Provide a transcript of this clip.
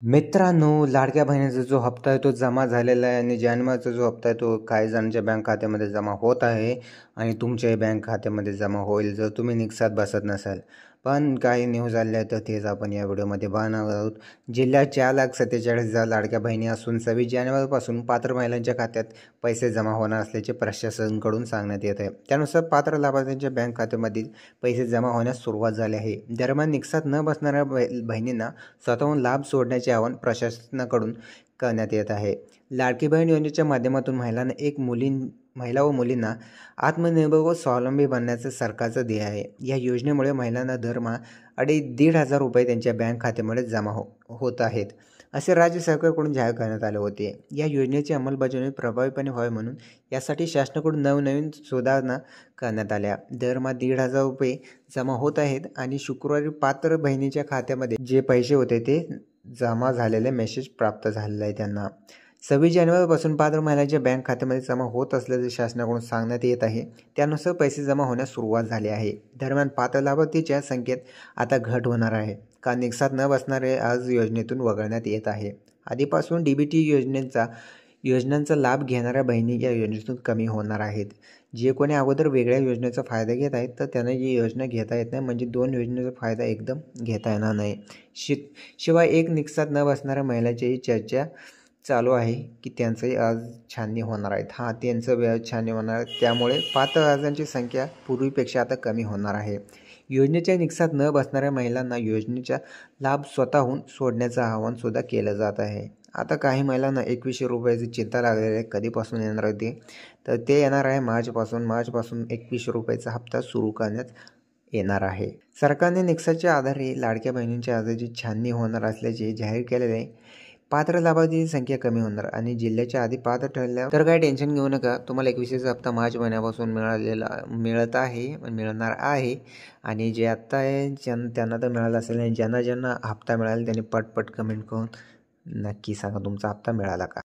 मित्रांनो, लाडक्या बहिणीचा जो हप्ता आहे तो जमा झालेला आहे आणि जानेवारीचा जो हप्ता आहे तो काही जणांच्या बँक खात्यामध्ये जमा होत आहे आणि तुमच्याही बँक खात्यामध्ये जमा होईल जर तुम्ही निक्षात बसत नसाल. पण काही न्यूज आल्या तर तेच आपण या व्हिडिओमध्ये पाहणार आहोत. जिल्ह्यात 4,47,000 लाडक्या बहिणी असून 26 जानेवारीपासून पात्र महिलांच्या खात्यात पैसे जमा होणार असल्याचे प्रशासनाकडून सांगण्यात येत आहे. त्यानुसार पात्र लाभार्थ्यांच्या बँक खात्यामधील पैसे जमा होण्यास सुरुवात झाली आहे. दरम्यान निक्षात न बसणाऱ्या बहिणींना स्वतःहून लाभ सोडण्याचे आवाहन प्रशासनाकडून करण्यात येत आहे. लाडकी बहीण योजनेच्या माध्यमातून महिला व मुलींना आत्मनिर्भर व स्वावलंबी बनण्याचं सरकारचं ध्येय आहे. या योजनेमुळे महिलांना दरमहा 1,500 रुपये त्यांच्या बँक खात्यामध्ये जमा होत आहेत, असे राज्य सरकारकडून जाहीर करण्यात आले होते. या योजनेची अंमलबजावणी प्रभावीपणे व्हावी म्हणून यासाठी शासनाकडून नवनवीन सुधारणा करण्यात आल्या. दरमहा 1,500 रुपये जमा होत आहेत आणि शुक्रवारी पात्र बहिणीच्या खात्यामध्ये जे पैसे होते ते जमा झालेले मेसेज प्राप्त झालेला आहे त्यांना. 26 जानेवारीपासून पात्र महिलांच्या बँक खात्यामध्ये जमा होत असल्याचे शासनाकडून सांगण्यात येत आहे. त्यानुसार पैसे जमा होण्यास सुरुवात झाली आहे. दरम्यान पात्र लाभार्थीच्या संख्येत आता घट होणार आहे, कारण निक्षात न बसणारे आज योजनेतून वगळण्यात येत आहे. आधीपासून डीबीटी योजनांचा लाभ घेणाऱ्या बहिणी या योजनेतून कमी होणार आहेत. जे कोणी अगोदर वेगळ्या योजनेचा फायदा घेत आहेत तर त्यांना ही योजना घेता येत नाही, म्हणजे दोन योजनेचा फायदा एकदम घेता येणार नाही. शिवाय एक निक्षात न बसणाऱ्या महिलांचीही चर्चा चालू आहे की त्यांचंही आज छाननी होणार आहेत. त्यांचं व्याज छाननी होणार आहे, त्यामुळे पात्र अर्जांची संख्या पूर्वीपेक्षा आता कमी होणार आहे. योजनेच्या निक्षात न बसणाऱ्या महिलांना योजनेचा लाभ स्वतःहून सोडण्याचं आवाहन सुद्धा केलं जात आहे. आता काही महिलांना 2100 रुपयाची चिंता लागलेली आहे. कधीपासून येणार होती तर ते येणार आहे मार्चपासून 2100 रुपयाचा हप्ता सुरू करण्यात येणार आहे. सरकारने निक्षाच्या आधारे लाडक्या बहिणींच्या अर्जाची छाननी होणार असल्याचे जाहीर केलेले आहे. पात्र लाभार्थीची संख्या कमी होणार आणि जिल्ह्याच्या आधी पात्र ठरल्यावर तर काही टेन्शन घेऊ नका. तुम्हाला 2100चा हप्ता मार्च महिन्यापासून मिळणार आहे आणि जे आत्ता आहे त्यांना तर मिळाला असेल आणि ज्यांना हप्ता मिळाला त्यांनी पटपट कमेंट करून नक्की सांगा तुमचा हप्ता मिळाला का.